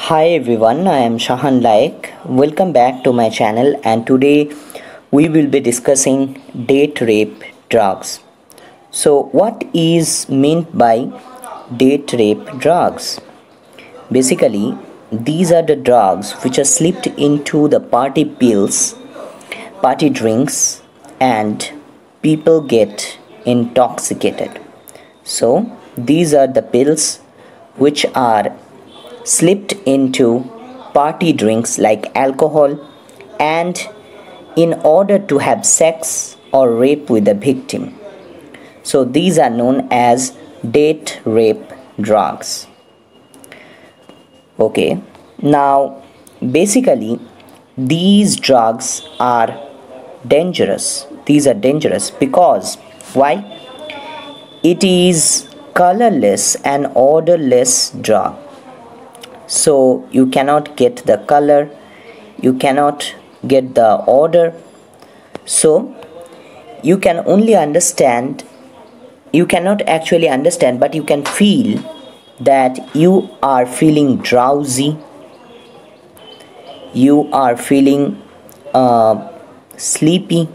Hi everyone, I am Shahan Layek. Welcome back to my channel, and today we will be discussing date rape drugs. So what is meant by date rape drugs? Basically, these are the drugs which are slipped into the party pills, party drinks, and people get intoxicated. So these are the pills which are slipped into party drinks like alcohol, and in order to have sex or rape with the victim. So these are known as date rape drugs. Okay, now basically these drugs are dangerous. These are dangerous because why? It is colorless and odorless drug. So you cannot get the color, you cannot get the odor. So you can only understand, you cannot actually understand, but you can feel that you are feeling drowsy, you are feeling sleepy,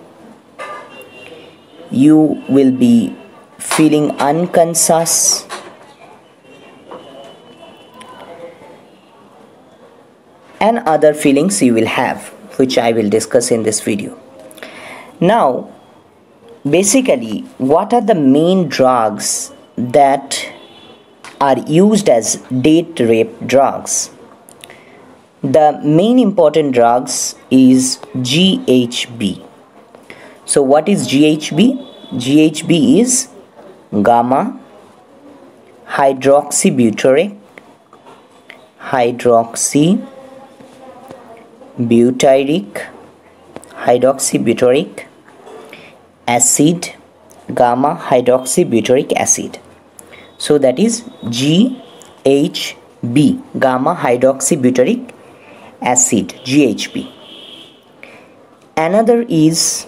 you will be feeling unconscious, and other feelings you will have, which I will discuss in this video. Now, basically, what are the main drugs that are used as date rape drugs? The main important drugs is GHB. So what is GHB? GHB is gamma hydroxybutyric hydroxybutyric acid, gamma hydroxybutyric acid. So that is GHB, gamma hydroxybutyric acid, GHB. Another is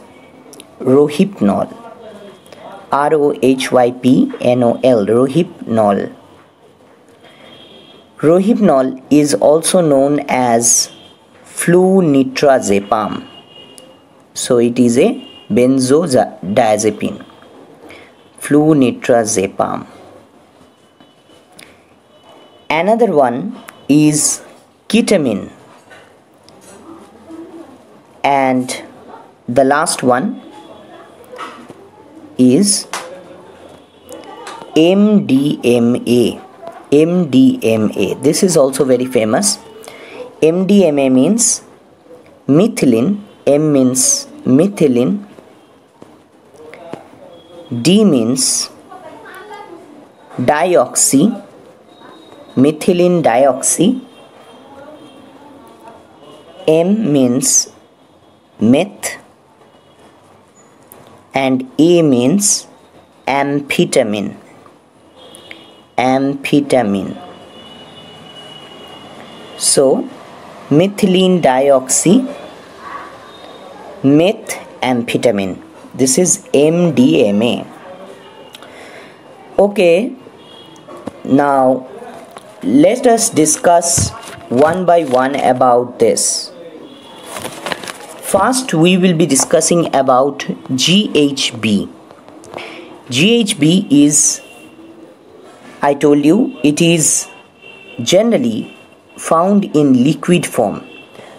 rohypnol, ROHYPNOL, rohypnol. Rohypnol is also known as flunitrazepam. So it is a benzodiazepine, flunitrazepam. Another one is ketamine, and the last one is MDMA. This is also very famous. MDMA means methylene, M means methylene, D means dioxy, methylene dioxy, M means meth, and A means amphetamine. So methylene dioxy, methamphetamine. This is MDMA. Okay, now let us discuss one by one about this. First, we will be discussing about GHB. GHB is, I told you, it is generally found in liquid form.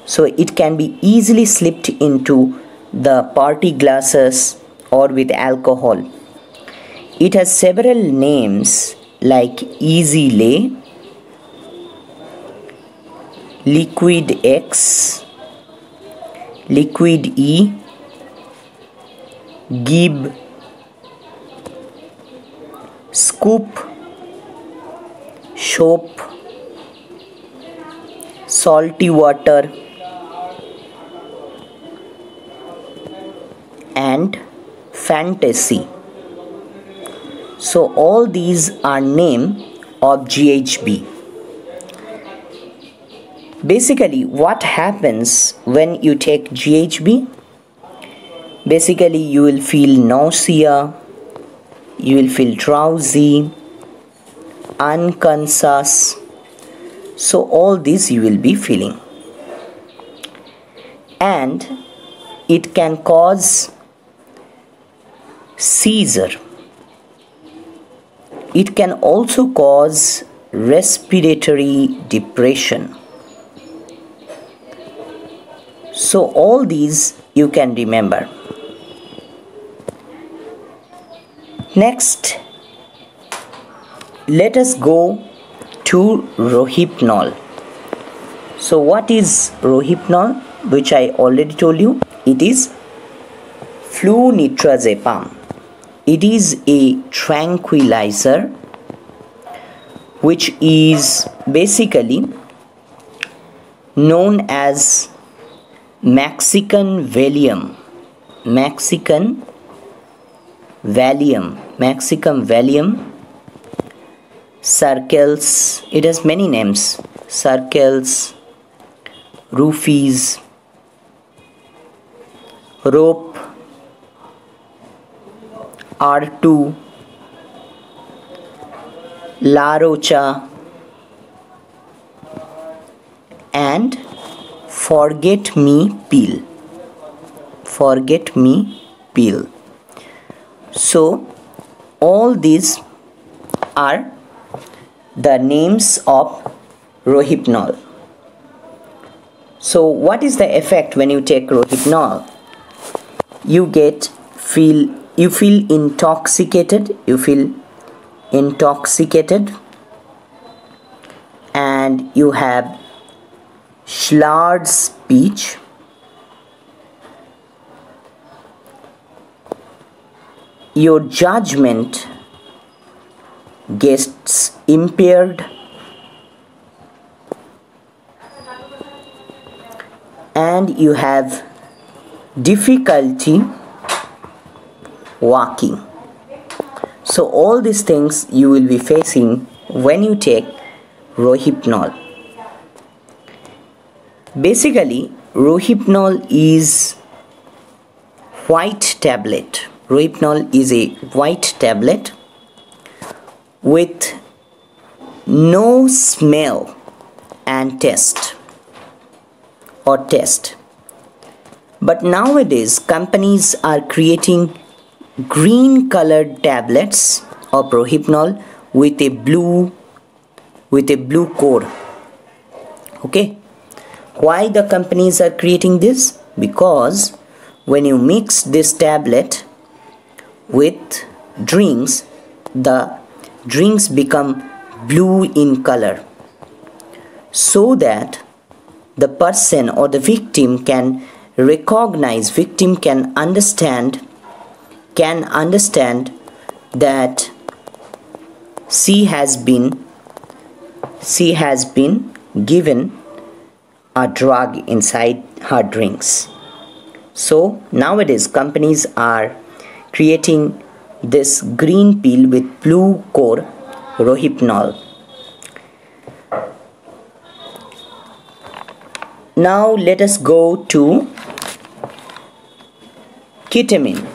So it can be easily slipped into the party glasses or with alcohol. It has several names like Easy Lay, Liquid X, Liquid E, Gib, Scoop, Soap, Salty Water, and Fantasy. So all these are name of GHB. Basically, what happens when you take GHB? Basically, you will feel nausea, you will feel drowsy, unconscious, So all this you will be feeling, and it can cause seizure. It can also cause respiratory depression. So all these you can remember. Next, let us go to Rohypnol. So what is Rohypnol, which I already told you? It is flunitrazepam. It is a tranquilizer which is basically known as Mexican Valium. Mexican Valium, circles, it has many names, circles, roofies, rope, R2, La Rocha, and Forget Me Pill. So all these are the names of Rohypnol. So what is the effect when you take Rohypnol? You feel intoxicated, and you have slurred speech, your judgment gets impaired, and you have difficulty walking. So all these things you will be facing when you take Rohypnol. Basically, Rohypnol is white tablet. Rohypnol is a white tablet with no smell and taste. But nowadays companies are creating green colored tablets of Rohypnol with a blue core. Okay, why the companies are creating this? Because when you mix this tablet with drinks, the drinks become blue in color, so that the person or the victim can understand that she has been given a drug inside her drinks. So nowadays companies are creating this green pill with blue core, Rohypnol. Now let us go to ketamine.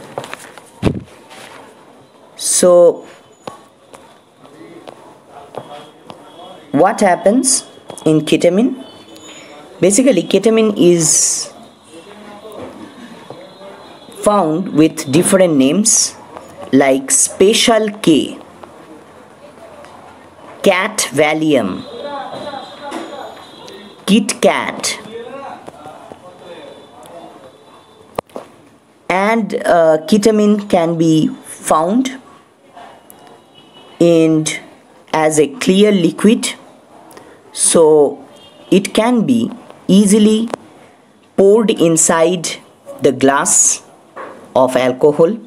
So what happens in ketamine? Basically, ketamine is found with different names like Special K, Cat Valium, Kit Kat, and ketamine can be found as a clear liquid, so it can be easily poured inside the glass of alcohol,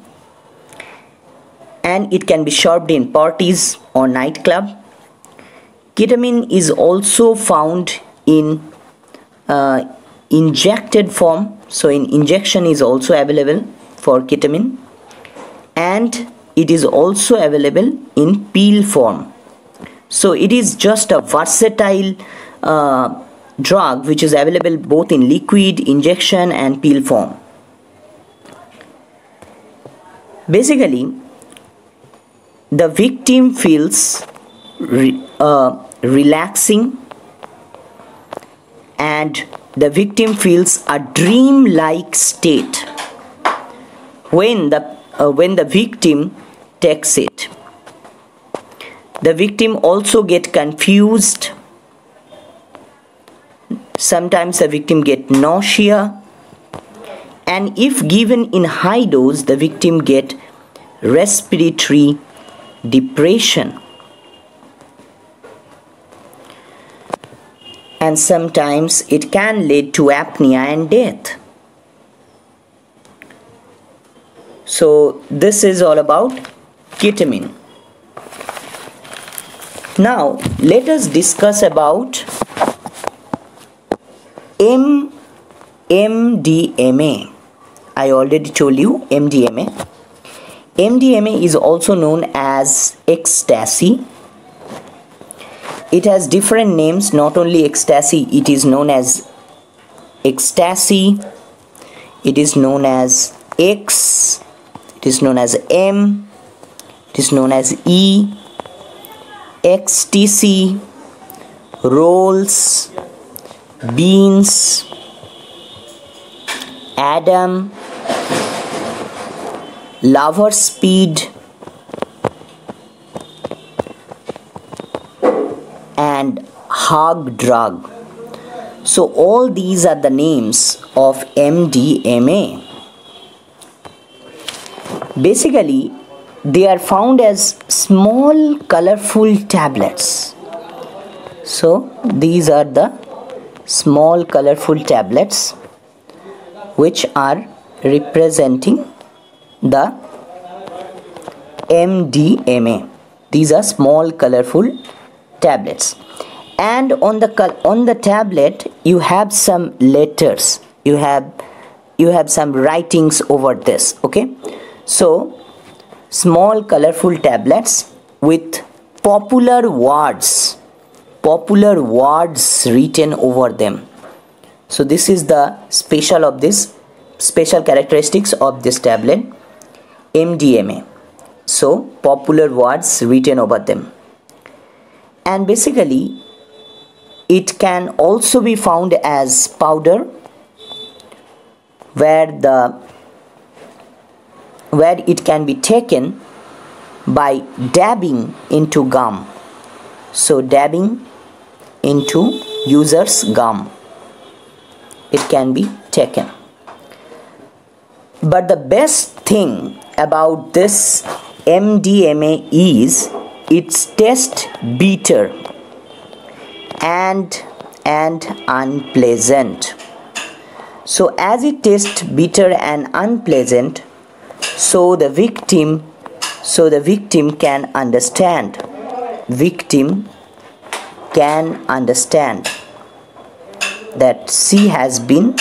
and it can be served in parties or nightclub. Ketamine is also found in injected form, so in injection is also available for ketamine, and it is also available in pill form. So it is just a versatile drug which is available both in liquid, injection and pill form. Basically, the victim feels relaxing and the victim feels a dream-like state when the victim takes it. The victim also get confused. Sometimes the victim get nausea, and if given in high dose, the victim get respiratory depression, and sometimes it can lead to apnea and death. So this is all about ketamine. Now let us discuss about MDMA. I already told you MDMA. MDMA is also known as ecstasy. It has different names. Not only ecstasy, it is known as ecstasy, it is known as X, it is known as M, it is known as E, XTC, rolls, beans, Adam, lover speed, and hug drug. So all these are the names of MDMA. Basically, they are found as small colorful tablets. So these are the small colorful tablets which are representing the MDMA. These are small colorful tablets, and on the tablet you have some letters, you have some writings over this. Okay, so small colorful tablets with popular words written over them. So this is the special characteristics of this tablet, MDMA. So popular words written over them. And basically it can also be found as powder, where it can be taken by dabbing into gum. So dabbing into user's gum, it can be taken. But the best thing about this MDMA is its taste bitter and unpleasant. So as it tastes bitter and unpleasant, so the victim can understand that she has been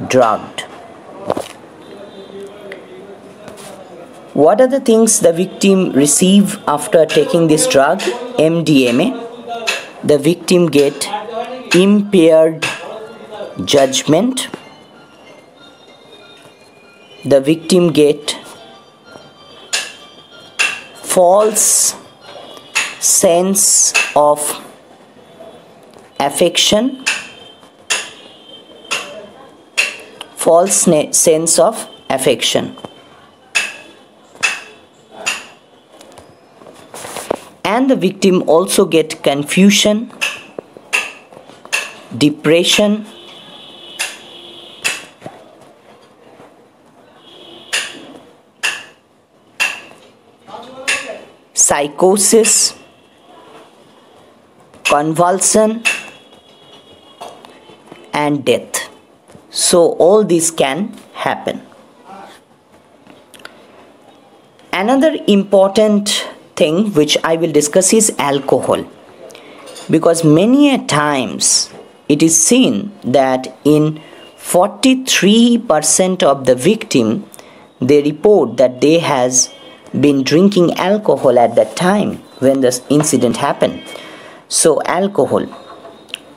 drugged. What are the things the victim receive after taking this drug, MDMA? The victim get impaired judgment. The victim get false sense of affection, and the victim also get confusion, depression, psychosis, convulsion, and death. So all these can happen. Another important thing which I will discuss is alcohol, because many a times it is seen that in 43% of the victim, they report that they has been drinking alcohol at that time when the incident happened. So alcohol.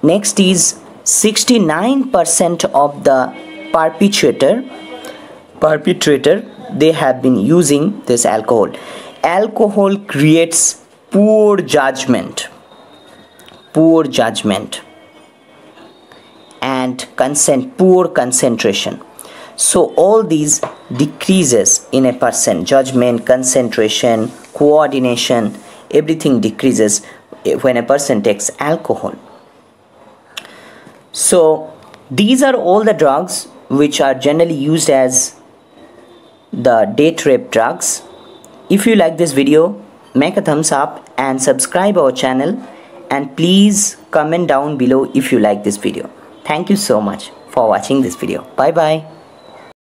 Next is 69% of the perpetrator, they have been using this alcohol. Alcohol creates poor judgment. and poor concentration. So all these decreases in a person: judgment, concentration, coordination, everything decreases when a person takes alcohol. So these are all the drugs which are generally used as the date rape drugs. If you like this video, make a thumbs up and subscribe our channel, and please comment down below if you like this video. Thank you so much for watching this video. Bye bye.